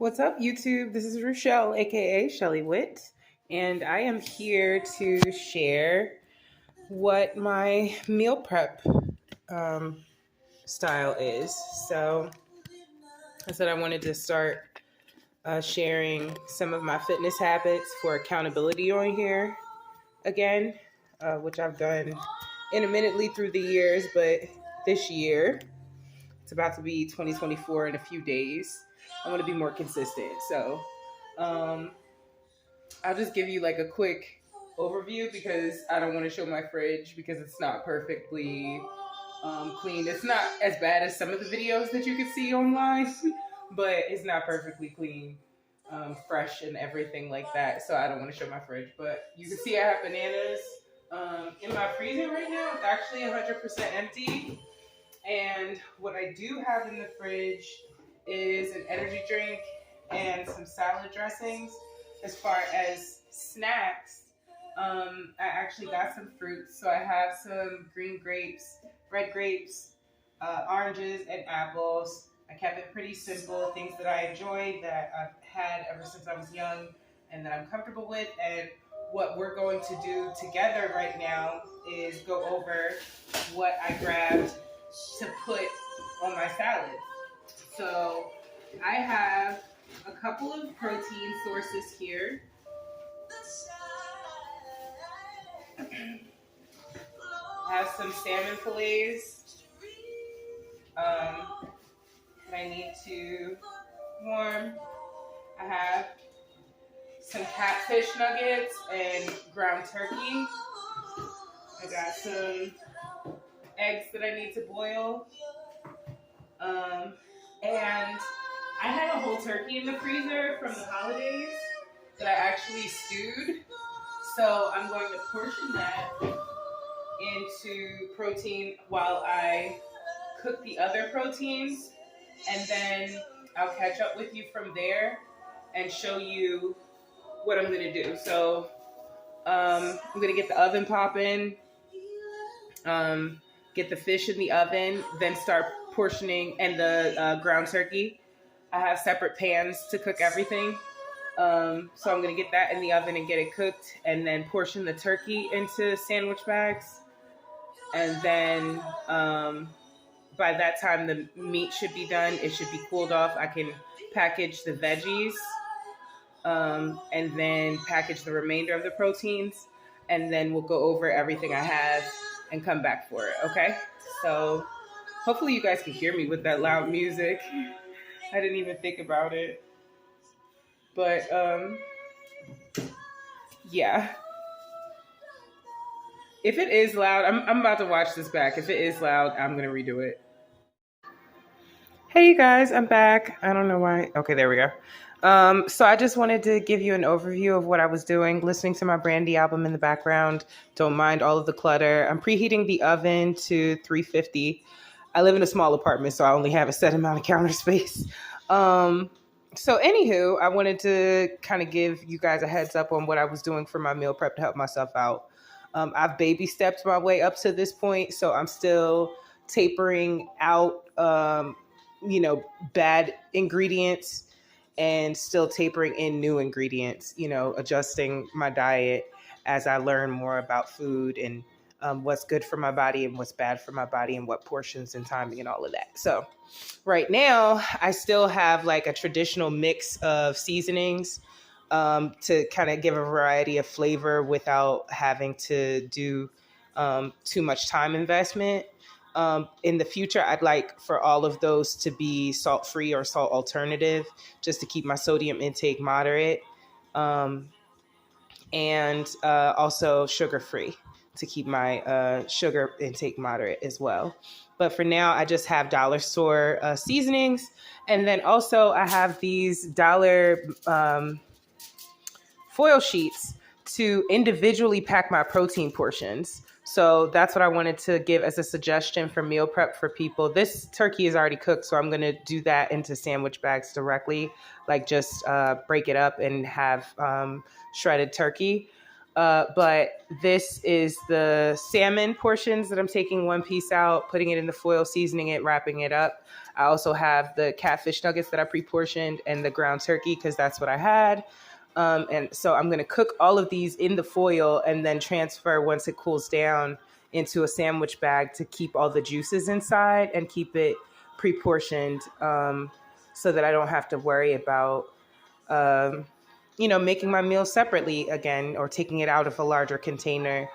What's up, YouTube? This is Rochelle, aka Shelly Witt, and I am here to share what my meal prep um, style is. So, I said I wanted to start sharing some of my fitness habits for accountability on here again, which I've done intermittently through the years, but this year, it's about to be 2024 in a few days. I want to be more consistent. So, um, I'll just give you like a quick overview because I don't want to show my fridge because it's not perfectly clean. It's not as bad as some of the videos that you can see online, but it's not perfectly clean, fresh, and everything like that. So I don't want to show my fridge. But you can see I have bananas in my freezer right now. It's actually 100% empty. And what I do have in the fridge is an energy drink and some salad dressings. As far as snacks, I actually got some fruits. So I have some green grapes, red grapes, oranges, and apples. I kept it pretty simple, things that I enjoy, that I've had ever since I was young, and that I'm comfortable with. And what we're going to do together right now is go over what I grabbed to put on my salad. So I have a couple of protein sources here. I have some salmon fillets that I need to warm. I have some catfish nuggets and ground turkey. I got some eggs that I need to boil. And I had a whole turkey in the freezer from the holidays that I actually stewed. So I'm going to portion that into protein while I cook the other proteins. And then I'll catch up with you from there and show you what I'm going to do. So I'm going to get the oven popping, get the fish in the oven, then start portioning, and the ground turkey. I have separate pans to cook everything. So I'm going to get that in the oven and get it cooked, and then portion the turkey into sandwich bags. And then by that time, the meat should be done. It should be cooled off. I can package the veggies and then package the remainder of the proteins. And then we'll go over everything I have and come back for it, okay? So hopefully you guys can hear me with that loud music. I didn't even think about it. But yeah. If it is loud, I'm about to watch this back. If it is loud, I'm going to redo it. Hey, you guys, I'm back. I don't know why. Okay, there we go. So I just wanted to give you an overview of what I was doing, listening to my Brandy album in the background. Don't mind all of the clutter. I'm preheating the oven to 350. I live in a small apartment, so I only have a set amount of counter space. So anywho, I wanted to kind of give you guys a heads up on what I was doing for my meal prep to help myself out. I've baby stepped my way up to this point, so I'm still tapering out, bad ingredients and still tapering in new ingredients, adjusting my diet as I learn more about food and what's good for my body and what's bad for my body and what portions and timing and all of that. So right now I still have like a traditional mix of seasonings to kind of give a variety of flavor without having to do too much time investment. In the future, I'd like for all of those to be salt-free or salt alternative, just to keep my sodium intake moderate, and also sugar-free to keep my sugar intake moderate as well. But for now, I just have dollar store seasonings. And then also I have these dollar foil sheets to individually pack my protein portions. So that's what I wanted to give as a suggestion for meal prep for people. This turkey is already cooked, so I'm going to do that into sandwich bags directly, like just break it up and have shredded turkey. But this is the salmon portions that I'm taking one piece out, putting it in the foil, seasoning it, wrapping it up. I also have the catfish nuggets that I pre-portioned and the ground turkey because that's what I had. And so I'm going to cook all of these in the foil and then transfer once it cools down into a sandwich bag to keep all the juices inside and keep it pre-portioned, so that I don't have to worry about um, making my meals separately again or taking it out of a larger container.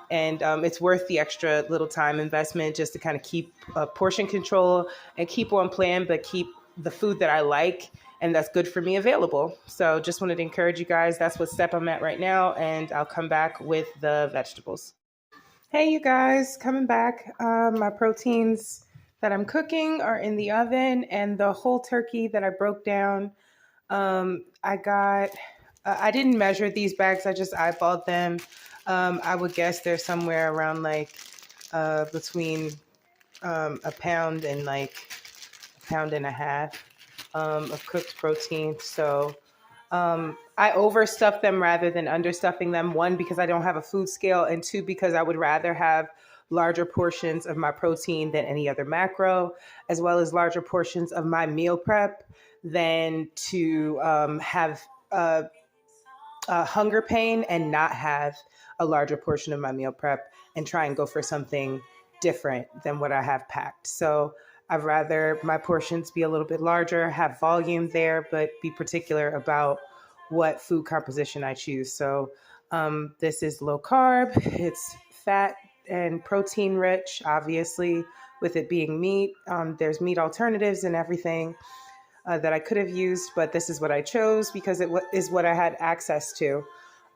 And it's worth the extra little time investment just to kind of keep portion control and keep on plan, but keep the food that I like and that's good for me available. So just wanted to encourage you guys. That's what step I'm at right now. And I'll come back with the vegetables. Hey, you guys, coming back. My proteins that I'm cooking are in the oven, and the whole turkey that I broke down. I got, I didn't measure these bags, I just eyeballed them. I would guess they're somewhere around like between a pound and like a pound and a half of cooked protein. So I overstuff them rather than understuffing them. One, because I don't have a food scale, and two, because I would rather have larger portions of my protein than any other macro, as well as larger portions of my meal prep than to have a hunger pain and not have a larger portion of my meal prep and try and go for something different than what I have packed. So I'd rather my portions be a little bit larger, have volume there, but be particular about what food composition I choose. So this is low carb, it's fat and protein rich, obviously, with it being meat. There's meat alternatives and everything that I could have used, but this is what I chose because it is what I had access to.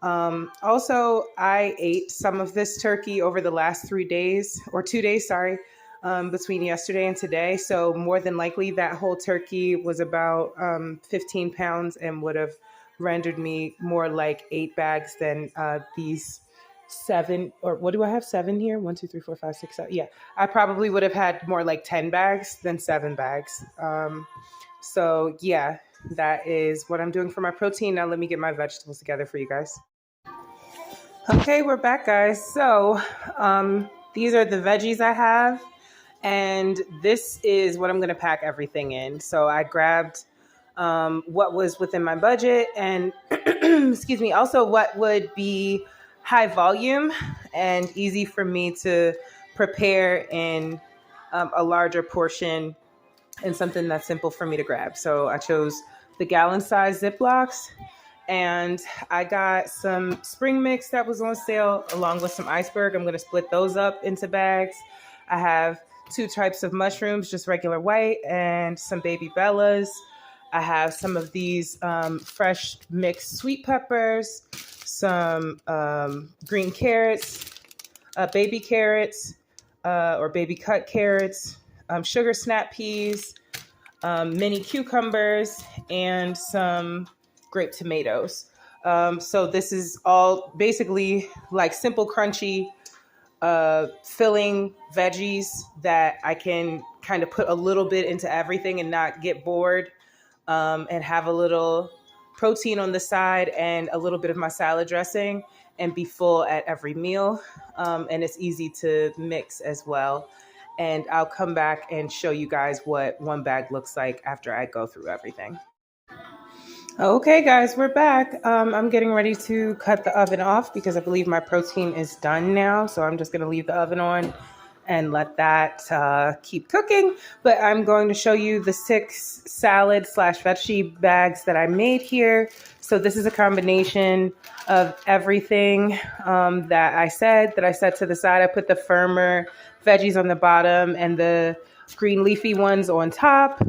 Also, I ate some of this turkey over the last 3 days, or 2 days, sorry, between yesterday and today. So more than likely that whole turkey was about 15 pounds and would have rendered me more like 8 bags than these seven, or what do I have? Seven here? 1, 2, 3, 4, 5, 6, 7. Yeah, I probably would have had more like 10 bags than 7 bags. So yeah, that is what I'm doing for my protein. Now let me get my vegetables together for you guys. Okay, we're back, guys. So these are the veggies I have, and this is what I'm going to pack everything in. So I grabbed what was within my budget and excuse me, also what would be high volume and easy for me to prepare in a larger portion and something that's simple for me to grab. So I chose the gallon size Ziplocs, and I got some spring mix that was on sale along with some iceberg. I'm going to split those up into bags. I have 2 types of mushrooms, just regular white, and some baby bellas. I have some of these fresh mixed sweet peppers, some green carrots, baby carrots, or baby cut carrots, sugar snap peas, mini cucumbers, and some grape tomatoes. So this is all basically like simple, crunchy, filling veggies that I can kind of put a little bit into everything and not get bored, and have a little protein on the side and a little bit of my salad dressing and be full at every meal. And it's easy to mix as well. And I'll come back and show you guys what one bag looks like after I go through everything. Okay, guys, we're back. I'm getting ready to cut the oven off because I believe my protein is done now. So I'm just going to leave the oven on and let that keep cooking. But I'm going to show you the 6 salad / veggie bags that I made here. So this is a combination of everything that I set to the side. I put the firmer veggies on the bottom and the green leafy ones on top,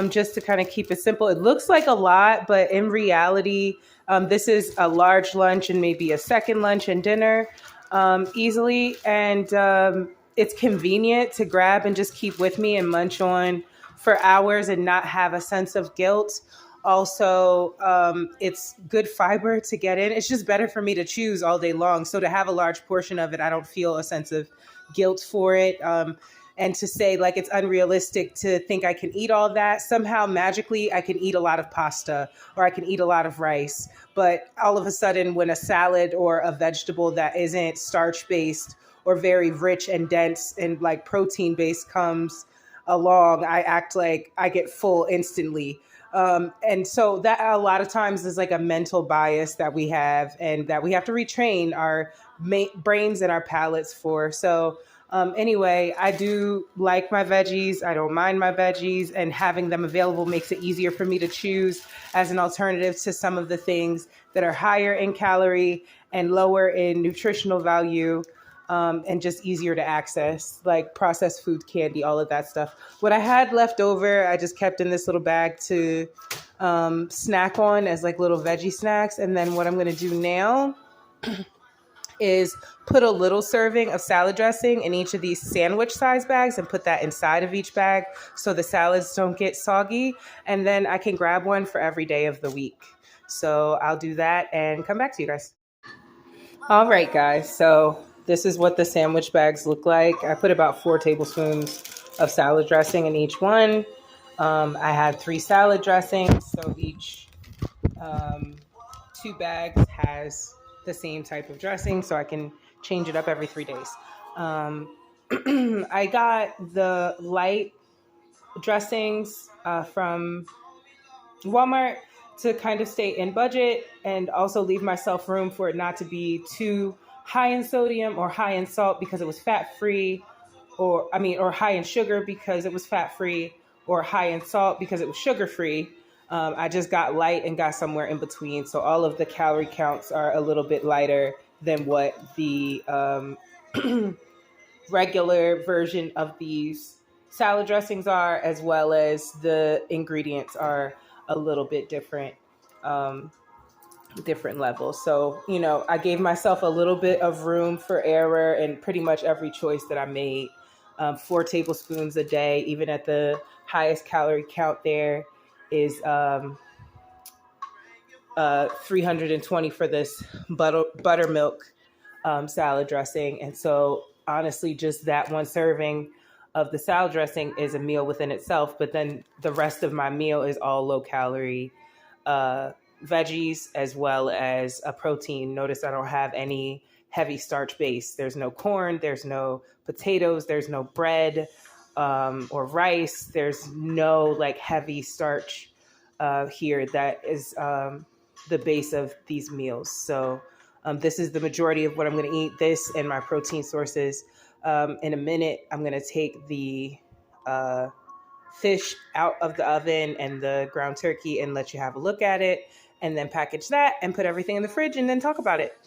just to kind of keep it simple. It looks like a lot, but in reality, this is a large lunch and maybe a second lunch and dinner easily. And it's convenient to grab and just keep with me and munch on for hours and not have a sense of guilt. Also, it's good fiber to get in. It's just better for me to choose all day long. So to have a large portion of it, I don't feel a sense of guilt for it. and to say like it's unrealistic to think I can eat all that. Somehow magically I can eat a lot of pasta or I can eat a lot of rice. But all of a sudden, when a salad or a vegetable that isn't starch based or very rich and dense and like protein based comes along, I act like I get full instantly. And so that a lot of times is like a mental bias that we have and that we have to retrain our brains and our palates for. So anyway, I do like my veggies. I don't mind my veggies, and having them available makes it easier for me to choose as an alternative to some of the things that are higher in calorie and lower in nutritional value, and just easier to access, like processed food, candy, all of that stuff. What I had left over, I just kept in this little bag to snack on as like little veggie snacks. And then what I'm going to do now is put a little serving of salad dressing in each of these sandwich size bags and put that inside of each bag so the salads don't get soggy. And then I can grab one for every day of the week. So I'll do that and come back to you guys. All right, guys. So this is what the sandwich bags look like. I put about 4 tablespoons of salad dressing in each one. I had 3 salad dressings, so each 2 bags has the same type of dressing, so I can change it up every 3 days. I got the light dressings from Walmart to kind of stay in budget and also leave myself room for it not to be too high in sodium or high in salt because it was fat free, or high in sugar because it was fat free, or high in salt because it was sugar free. I just got light and got somewhere in between. So all of the calorie counts are a little bit lighter than what the regular version of these salad dressings are, as well as the ingredients are a little bit different, different levels. So, I gave myself a little bit of room for error in pretty much every choice that I made. 4 tablespoons a day, even at the highest calorie count there is 320 for this buttermilk salad dressing. And so honestly, just that one serving of the salad dressing is a meal within itself. But then the rest of my meal is all low calorie veggies as well as a protein. Notice I don't have any heavy starch base. There's no corn, there's no potatoes, there's no bread or rice. There's no like heavy starch here that is the base of these meals. So this is the majority of what I'm going to eat, this and my protein sources. In a minute, I'm going to take the fish out of the oven and the ground turkey and let you have a look at it, and then package that and put everything in the fridge and then talk about it.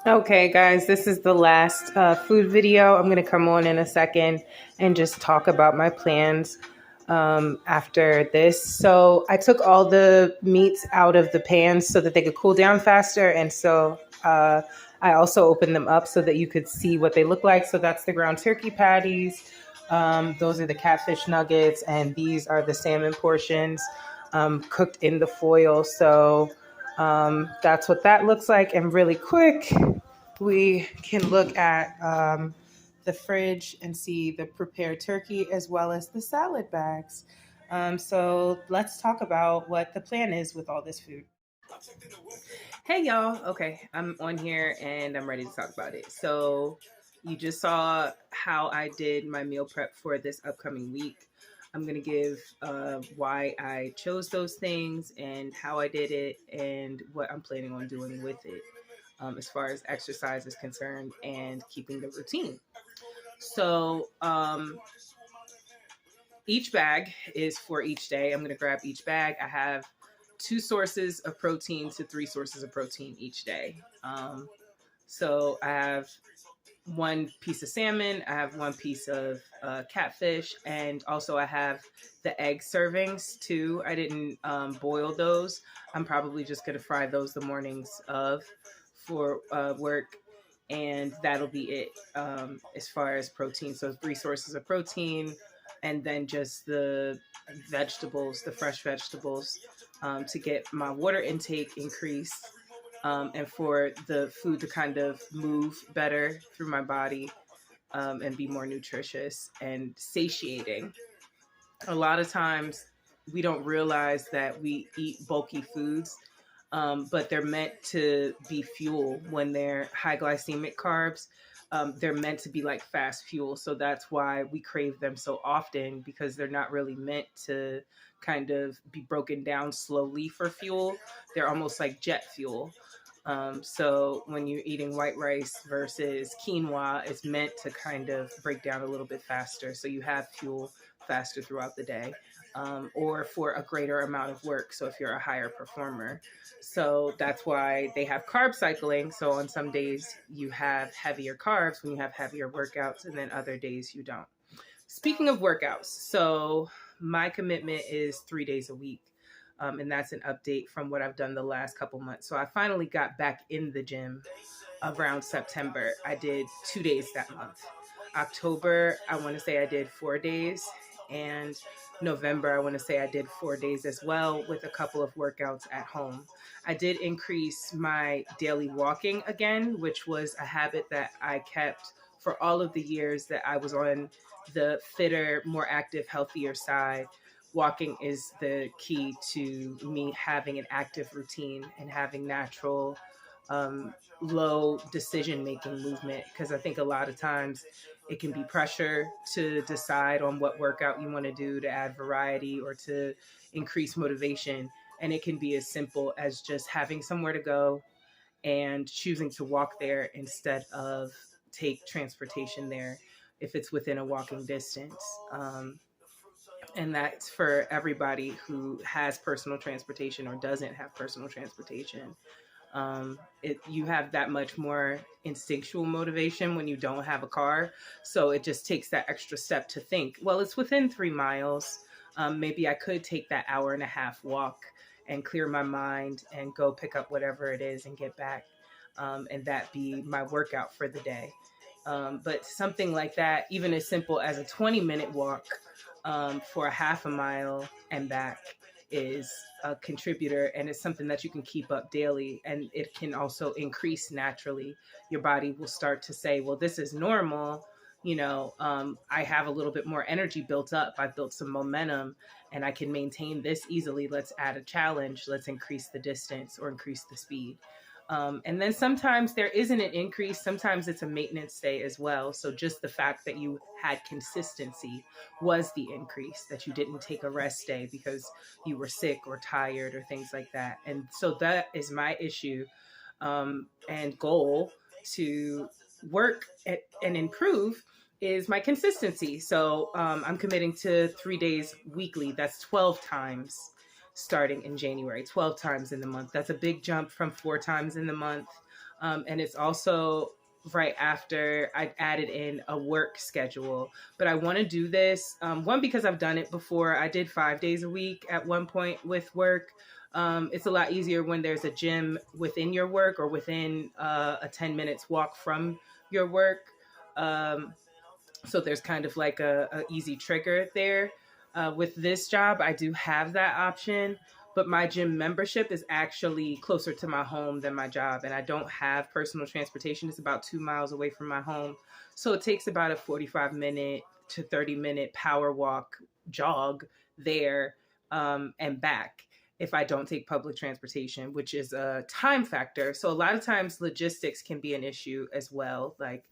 Okay, guys, this is the last food video. I'm going to come on in a second and just talk about my plans after this. So I took all the meats out of the pans so that they could cool down faster. And so I also opened them up so that you could see what they look like. So that's the ground turkey patties. Those are the catfish nuggets. And these are the salmon portions cooked in the foil. So that's what that looks like. And really quick, we can look at the fridge and see the prepared turkey as well as the salad bags. So let's talk about what the plan is with all this food. Hey y'all. Okay, I'm on here and I'm ready to talk about it. So you just saw how I did my meal prep for this upcoming week. I'm going to give why I chose those things and how I did it and what I'm planning on doing with it as far as exercise is concerned and keeping the routine. So each bag is for each day. I'm going to grab each bag. I have 2 sources of protein to 3 sources of protein each day. So I have 1 piece of salmon, I have 1 piece of catfish, and also I have the egg servings too. I didn't boil those. I'm probably just going to fry those the mornings of for work, and that'll be it as far as protein. So 3 sources of protein, and then just the vegetables, the fresh vegetables, to get my water intake increased. And for the food to kind of move better through my body. and be more nutritious and satiating. A lot of times we don't realize that we eat bulky foods, but they're meant to be fuel when they're high glycemic carbs. They're meant to be like fast fuel. So that's why we crave them so often, because they're not really meant to kind of be broken down slowly for fuel. They're almost like jet fuel. So when you're eating white rice versus quinoa, it's meant to kind of break down a little bit faster. So you have fuel faster throughout the day, or for a greater amount of work. So if you're a higher performer. So that's why they have carb cycling. So on some days you have heavier carbs when you have heavier workouts, and then other days you don't. Speaking of workouts, so my commitment is 3 days a week. And that's an update from what I've done the last couple months. So I finally got back in the gym around September. I did 2 days that month. October, I want to say I did 4 days. And November, I want to say I did 4 days as well, with a couple of workouts at home. I did increase my daily walking again, which was a habit that I kept for all of the years that I was on the fitter, more active, healthier side. Walking is the key to me having an active routine and having natural, low decision making movement, because I think a lot of times it can be pressure to decide on what workout you want to do to add variety or to increase motivation. And it can be as simple as just having somewhere to go and choosing to walk there instead of take transportation there if it's within a walking distance. And that's for everybody who has personal transportation or doesn't have personal transportation. You have that much more instinctual motivation when you don't have a car. So it just takes that extra step to think, well, it's within 3 miles. Maybe I could take that hour and a half walk and clear my mind and go pick up whatever it is and get back. And that be my workout for the day. But something like that, even as simple as a 20-minute walk for a half a mile and back, is a contributor, and it's something that you can keep up daily, and it can also increase naturally. Your body will start to say, well, this is normal. I have a little bit more energy built up. I've built some momentum and I can maintain this easily. Let's add a challenge. Let's increase the distance or increase the speed. And then sometimes there isn't an increase. Sometimes it's a maintenance stay as well. So just the fact that you had consistency was the increase, that you didn't take a rest day because you were sick or tired or things like that. And so that is my issue and goal to work and improve is my consistency. So I'm committing to 3 days weekly. That's 12 times starting in January, 12 times in the month. That's a big jump from 4 times in the month. And it's also right after I added in a work schedule. But I want to do this, one, because I've done it before. I did 5 days a week at one point with work. It's a lot easier when there's a gym within your work or within a 10 minutes walk from your work. So there's kind of like a easy trigger there. With this job, I do have that option, but my gym membership is actually closer to my home than my job, and I don't have personal transportation. It's about 2 miles away from my home. So it takes about a 45-minute to 30-minute power walk, jog there and back if I don't take public transportation, which is a time factor. So a lot of times logistics can be an issue as well, like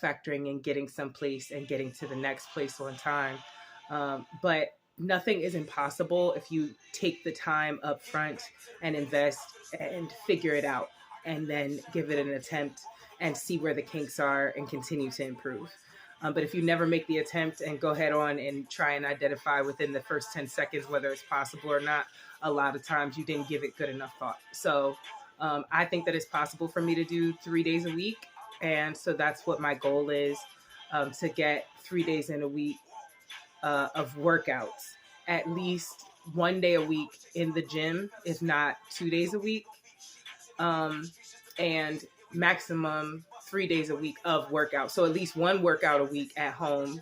factoring in getting someplace and getting to the next place on time. But nothing is impossible if you take the time up front and invest and figure it out and then give it an attempt and see where the kinks are and continue to improve. But if you never make the attempt and go head on and try and identify within the first 10 seconds whether it's possible or not, a lot of times you didn't give it good enough thought. So I think that it's possible for me to do 3 days a week. And so that's what my goal is, to get 3 days in a week of workouts, at least 1 day a week in the gym, if not 2 days a week, and maximum 3 days a week of workout. So at least 1 workout a week at home,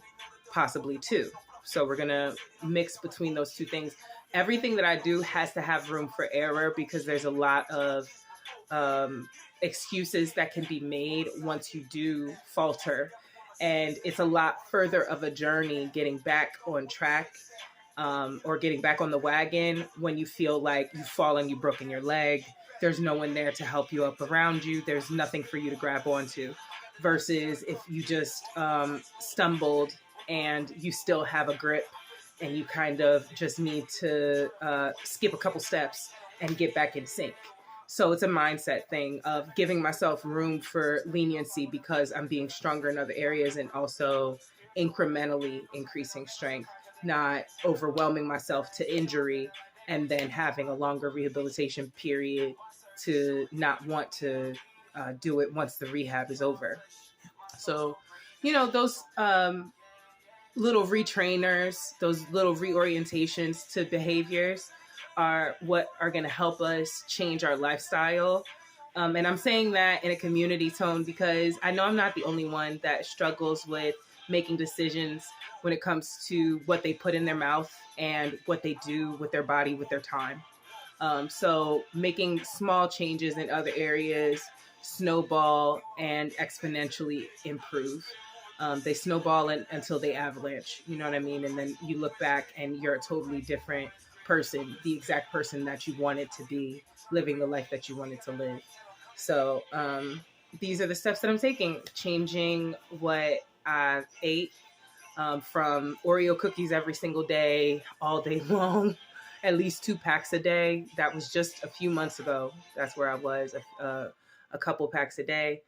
possibly 2. So we're going to mix between those 2 things. Everything that I do has to have room for error, because there's a lot of excuses that can be made once you do falter. And it's a lot further of a journey getting back on track, or getting back on the wagon when you feel like you've fallen, you've broken your leg. There's no one there to help you up around you. There's nothing for you to grab onto. Versus if you just stumbled and you still have a grip and you kind of just need to skip a couple steps and get back in sync. So it's a mindset thing of giving myself room for leniency because I'm being stronger in other areas, and also incrementally increasing strength, not overwhelming myself to injury and then having a longer rehabilitation period to not want to do it once the rehab is over. So, those little retrainers, those little reorientations to behaviors are what are going to help us change our lifestyle. And I'm saying that in a community tone because I know I'm not the only one that struggles with making decisions when it comes to what they put in their mouth and what they do with their body, with their time. So making small changes in other areas snowball and exponentially improve. They snowball until they avalanche, you know what I mean? And then you look back and you're a totally different person, the exact person that you wanted to be, living the life that you wanted to live. So these are the steps that I'm taking, changing what I ate, from Oreo cookies every single day, all day long, at least 2 packs a day. That was just a few months ago. That's where I was, a couple packs a day,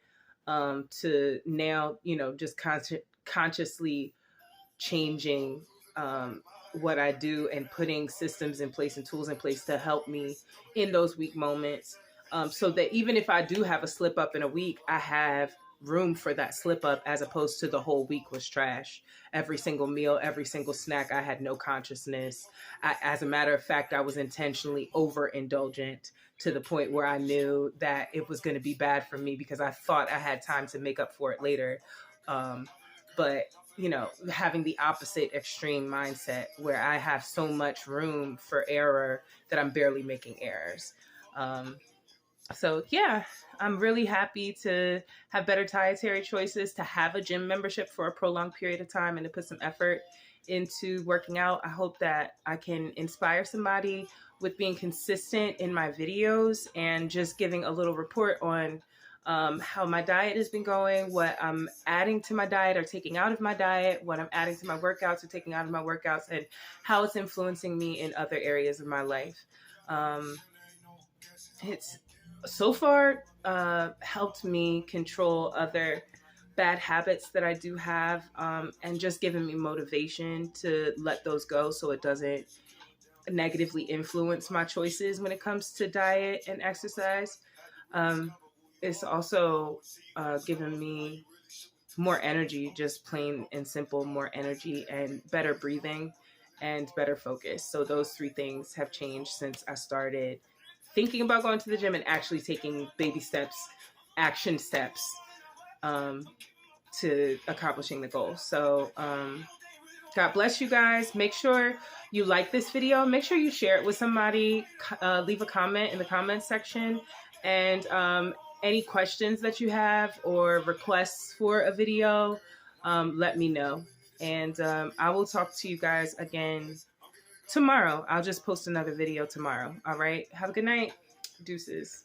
to now, just consciously changing what I do and putting systems in place and tools in place to help me in those weak moments. So that even if I do have a slip up in a week, I have room for that slip up, as opposed to the whole week was trash. Every single meal, every single snack, I had no consciousness. As a matter of fact, I was intentionally overindulgent to the point where I knew that it was going to be bad for me because I thought I had time to make up for it later. But having the opposite extreme mindset where I have so much room for error that I'm barely making errors. So yeah, I'm really happy to have better dietary choices, to have a gym membership for a prolonged period of time, and to put some effort into working out. I hope that I can inspire somebody with being consistent in my videos and just giving a little report on how my diet has been going, what I'm adding to my diet or taking out of my diet, what I'm adding to my workouts or taking out of my workouts, and how it's influencing me in other areas of my life. It's so far helped me control other bad habits that I do have, and just given me motivation to let those go so it doesn't negatively influence my choices when it comes to diet and exercise. It's also given me more energy, just plain and simple, more energy and better breathing and better focus. So those 3 things have changed since I started thinking about going to the gym and actually taking baby steps, action steps, to accomplishing the goal. So God bless you guys. Make sure you like this video. Make sure you share it with somebody. Leave a comment in the comments section. And any questions that you have or requests for a video, let me know. And I will talk to you guys again tomorrow. I'll just post another video tomorrow. All right. Have a good night. Deuces.